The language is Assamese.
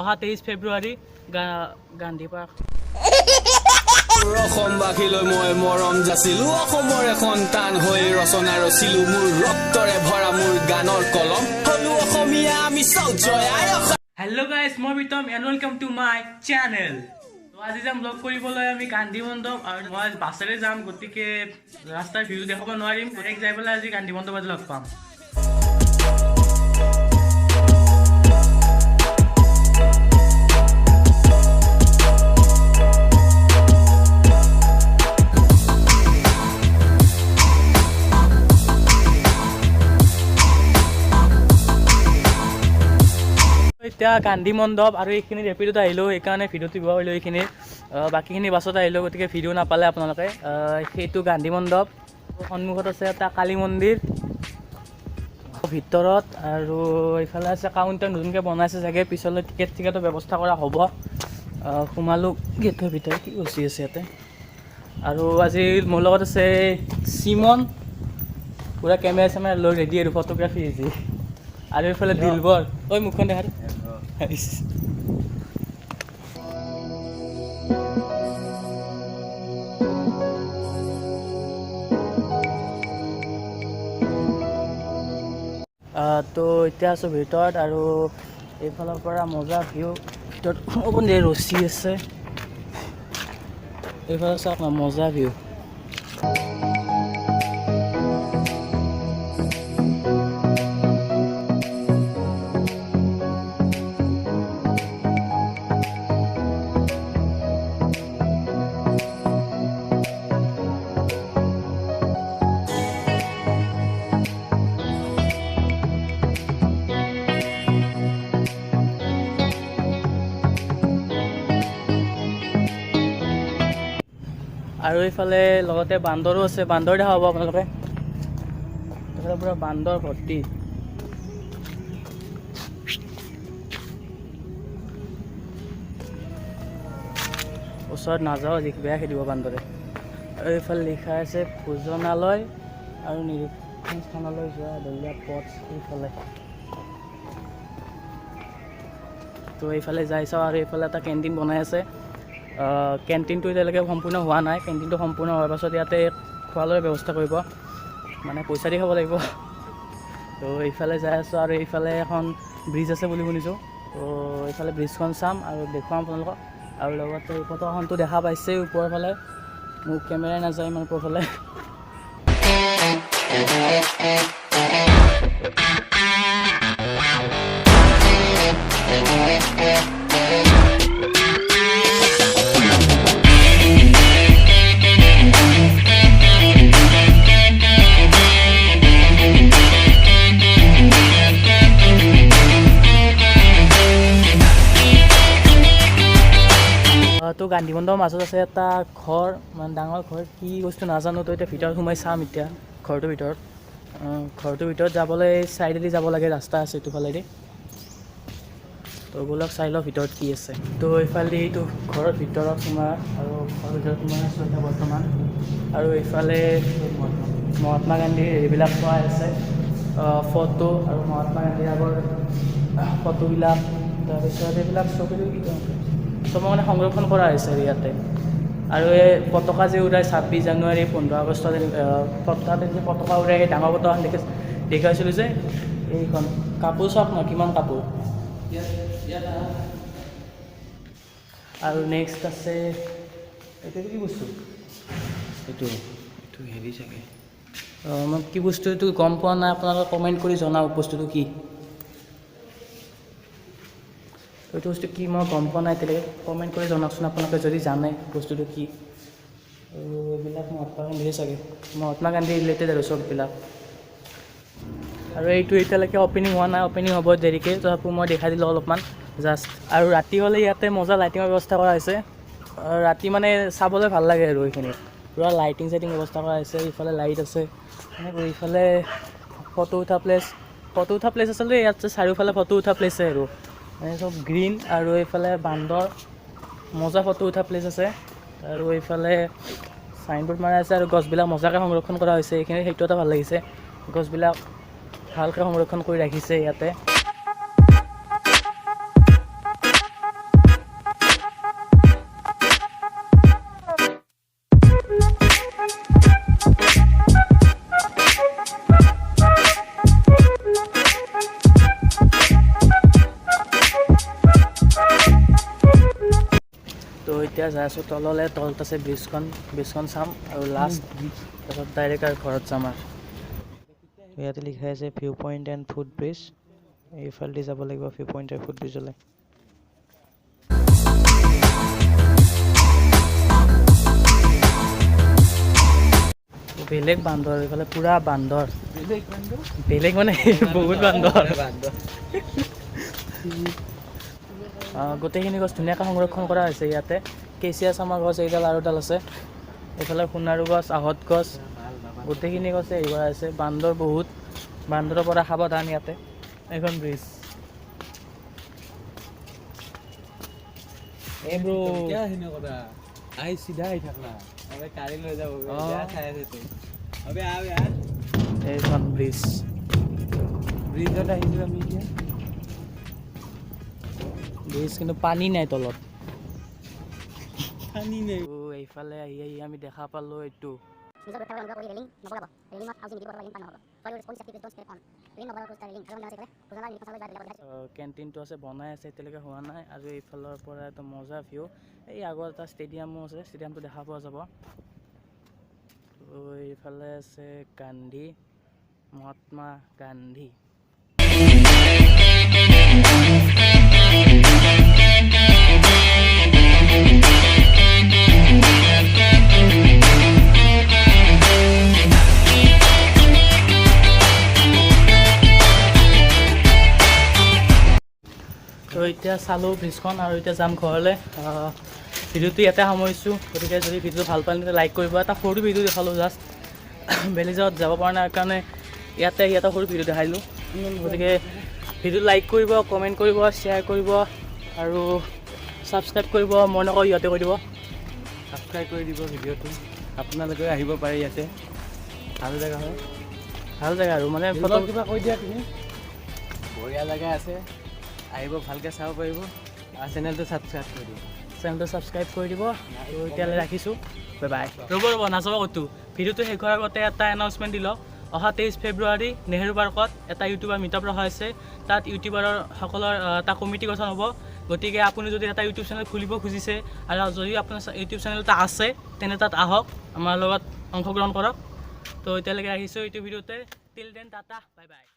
অহা 23 ফেব্ৰুৱাৰী গান্ধী পাৰ্ক। অসমবাসীলৈ মই মৰম যাচিলো, অসমৰ এখন টান হৈ ৰচনা ৰচিলো, মোৰ ৰক্তৰে ভৰা মোৰ গানৰ কলম হলো অসমীয়া আমি চাউথ জয় আই অসম। হেল্ল' গাইজ, মই Pritam and welcome to my channel. তো আজি যাম ব্লগ কৰিবলৈ আমি গান্ধী মণ্ডপ, আৰু মই বাছেৰে যাম, গতিকে ৰাস্তাৰ ভিউ দেখাব নোৱাৰিম। গতিকে যাই পেলাই আজি গান্ধী মণ্ডপত লগ পাম। এতিয়া গান্ধী মণ্ডপ আৰু এইখিনি ৰেপিডত আহিলোঁ, সেইকাৰণে ভিডিঅ'টো দিব পাৰিলোঁ। এইখিনি বাকীখিনি বাছত আহিলোঁ, গতিকে ভিডিঅ' নাপালে আপোনালোকে। সেইটো গান্ধী মণ্ডপ, সন্মুখত আছে এটা কালী মন্দিৰ ভিতৰত, আৰু এইফালে আছে কাউণ্টাৰ নতুনকৈ বনাইছে চাগে, পিছলৈ টিকেটৰ ব্যৱস্থা কৰা হ'ব। সোমালোঁ গেটৰ ভিতৰত, কি গুচি আছে ইয়াতে। আৰু আজি মোৰ লগত আছে চিমন, পূৰা কেমেৰা চেমেৰা লৈ ৰেডি আৰু ফটোগ্ৰাফী হৈছে। আৰু এইফালে দিলবৰ, ঐ মুখখন দেখা। তো এতিয়া আছোঁ ভিতৰত, আৰু এইফালৰ পৰা মজা ভিউ। ভিতৰত অকণমান ৰছী আছে, এইফালে চাওক না, মজা ভিউ। আৰু এইফালে লগতে বান্দৰো আছে, বান্দৰ দেখা পাব আপোনালোকে। এইফালে পূৰা বান্দৰ ভৰ্তি। ওচৰত নাযাওঁ, আজি বেয়া খেদিব বান্দৰে। আৰু এইফালে লিখা আছে ভোজনালয় আৰু নিৰীক্ষণ স্থানলৈ যোৱা দলীয়া পথ এইফালে। তো এইফালে যাই চাওঁ, আৰু এইফালে এটা কেণ্টিন বনাই আছে। কেণ্টিনটো এতিয়ালৈকে সম্পূৰ্ণ হোৱা নাই, কেণ্টিনটো সম্পূৰ্ণ হোৱাৰ পাছত ইয়াতে খোৱা লোৱাৰ ব্যৱস্থা কৰিব, মানে পইচা দি খাব লাগিব। তো এইফালে যাই আছোঁ, আৰু এইফালে এখন ব্ৰিজ আছে বুলি শুনিছোঁ। তো এইফালে ব্ৰিজখন চাম আৰু দেখুৱাম আপোনালোকক। আৰু লগতে এই পতাকাখনটো দেখা পাইছেই ওপৰৰ ফালে, মোক কেমেৰাই নাযায় ইমান ওপৰৰ ফালে। তো গান্ধী মণ্ডপৰ মাজত আছে এটা ঘৰ, মানে ডাঙৰ ঘৰ, কি বস্তু নাজানো। তো এতিয়া ভিতৰত সোমাই চাম এতিয়া ঘৰটোৰ ভিতৰত। ঘৰটোৰ ভিতৰত যাবলৈ চাইডেদি যাব লাগে, ৰাস্তা আছে এইটো ফালেদি। তো ব'লক চাই লওঁ ভিতৰত কি আছে। তো এইফালে এইটো ঘৰৰ ভিতৰত সোমাই, আৰু ঘৰৰ ভিতৰত সোমাই আছোঁ এতিয়া বৰ্তমান। আৰু এইফালে মহাত্মা গান্ধীৰ এইবিলাক থোৱা আছে, ফটো, আৰু মহাত্মা গান্ধীৰ আগৰ ফটোবিলাক। তাৰপিছত এইবিলাক চকুটো কি চব মানে সংৰক্ষণ কৰা হৈছে ইয়াতে। আৰু এই পতাকা যে উৰাই 26 জানুৱাৰী, 15 আগষ্ট, তাতে যে পতাকা উৰাই সেই ডাঙৰ পতাকাখন দেখুৱাইছিলোঁ যে, এইখন কাপোৰ চাওক ন, কিমান কাপোৰ। আৰু নেক্সট আছে এইটো কি বস্তু, এইটো হেৰি চাগে, মই কি বস্তু এইটো গম পোৱা নাই, আপোনালোকে কমেণ্ট কৰি জনাওক বস্তুটো কি। এইটো বস্তু কি মই গম পোৱা নাই এতিয়ালৈকে, কমেণ্ট কৰি জনাওকচোন আপোনালোকে যদি জানে বস্তুটো কি। আৰু এইবিলাক মহাত্মা গান্ধীয়ে চাগে, মহাত্মা গান্ধী ৰিলেটেড আৰু চববিলাক। আৰু এইটো এতিয়ালৈকে অ'পেনিং হোৱা নাই, অ'পেনিং হ'ব দেৰিকৈ, তথাপিও মই দেখাই দিলোঁ অলপমান জাষ্ট। আৰু ৰাতি হ'লে ইয়াতে মজা লাইটিঙৰ ব্যৱস্থা কৰা হৈছে, ৰাতি মানে চাবলৈ ভাল লাগে আৰু এইখিনি পূৰা লাইটিং চাইটিং ব্যৱস্থা কৰা হৈছে। ইফালে লাইট আছে এনেকৈ, ইফালে ফটো উঠা প্লেচ আচলতে ইয়াত চাৰিওফালে ফটো উঠা প্লেচে, আৰু চব গ্ৰীণ। আৰু এইফালে বান্দৰ, মজা ফটো উঠা প্লেচ আছে। আৰু এইফালে সাইনবোৰ্ড মাৰা আছে আৰু গছবিলাক মজাকৈ সংৰক্ষণ কৰা হৈছে। এইখিনি সেইটো এটা ভাল লাগিছে, গছবিলাক ভালকৈ সংৰক্ষণ কৰি ৰাখিছে ইয়াতে। এতিয়া যাই আছোঁ তললৈ, তলত আছে ব্ৰিজখন চাম আৰু লাষ্ট তাৰপিছত ডাইৰেক্ট আৰু ঘৰত যাম আৰু ইয়াতে লিখাই আছে ভিউ পইণ্ট এণ্ড ফুড ব্ৰিজ, এইফালেদি যাব লাগিব ভিউ পইণ্ট আৰু ফুড ব্ৰিজলৈ। বেলেগ বান্দৰ, এইফালে পূৰা বান্দৰ, বেলেগ মানে বহুত বান্দৰ। গোটেইখিনি গছ ধুনীয়াকৈ সংৰক্ষণ কৰা হৈছে ইয়াতে। কেঁচিয়া চামা গছ এইডাল আৰু এডাল আছে, এইফালে সোণাৰু গছ, আহঁত গছ, গোটেইখিনি গছে হেৰি কৰা হৈছে। বান্দৰ বহুত, বান্দৰৰ পৰা সাৱধান ইয়াতে। এইখন ব্ৰিজ এইখন ব্ৰিজ। ব্ৰিজত আহিছোঁ আমি এতিয়া, ব্ৰিজ কিন্তু পানী নাই তলত, পানী নাই। এইফালে আহি আমি দেখা পালোঁ এইটো কেণ্টিনটো আছে, বনাই আছে, এতিয়ালৈকে হোৱা নাই। আৰু এইফালৰ পৰা এটা মজা ভিউ, এই আগত এটা ষ্টেডিয়ামো আছে, ষ্টেডিয়ামটো দেখা পোৱা যাব। এইফালে আছে গান্ধী, মহাত্মা গান্ধী। তো এতিয়া চালোঁ ব্ৰিজখন আৰু এতিয়া যাম ঘৰলৈ। ভিডিঅ'টো ইয়াতে সামৰিছোঁ, গতিকে যদি ভিডিঅ'টো ভাল পালে তেতিয়া লাইক কৰিব। এটা সৰু ভিডিঅ' দেখালোঁ জাষ্ট, বেলিজাত যাব পৰা নাই কাৰণে ইয়াতে সৰু ভিডিঅ' দেখালোঁ। গতিকে ভিডিঅ'টো লাইক কৰিব, কমেণ্ট কৰিব, শ্বেয়াৰ কৰিব আৰু ছাবস্ক্ৰাইব কৰিব। মই নকওঁ, ইহঁতে কৰি দিব, ছাবস্ক্ৰাইব কৰি দিব ভিডিঅ'টো। আপোনালোকে আহিব পাৰে, ইয়াতে ভাল জেগা হয়, ভাল জেগা আৰু মানে ফটো কিবা কৈ দিয়া তুমি। বঢ়িয়া জেগা আছে, আহিব, ভালকৈ চাব পাৰিব। আৰু চেনেলটো ছাবস্ক্ৰাইব কৰি দিব, আৰু এতিয়ালৈ ৰাখিছোঁ, বাই বাই। ৰ'ব নাচাব ক'তো, ভিডিঅ'টো শেষ হোৱাৰ আগতে এটা এনাউন্সমেণ্ট দিলোঁ। অহা 23 ফেব্ৰুৱাৰী নেহেৰু পাৰ্কত এটা ইউটিউবাৰ মিটআপ ৰখা হৈছে। তাত ইউটিউবাৰৰ সকলৰ এটা কমিটি গঠন হ'ব। গতিকে আপুনি যদি এটা ইউটিউব চেনেল খুলিব খুজিছে আৰু যদি আপোনাৰ ইউটিউব চেনেল এটা আছে, তেনে তাত আহক, আমাৰ লগত অংশগ্ৰহণ কৰক। তো এতিয়ালৈকে ৰাখিছোঁ এইটো ভিডিঅ'তে। Till then Tata, bye bye.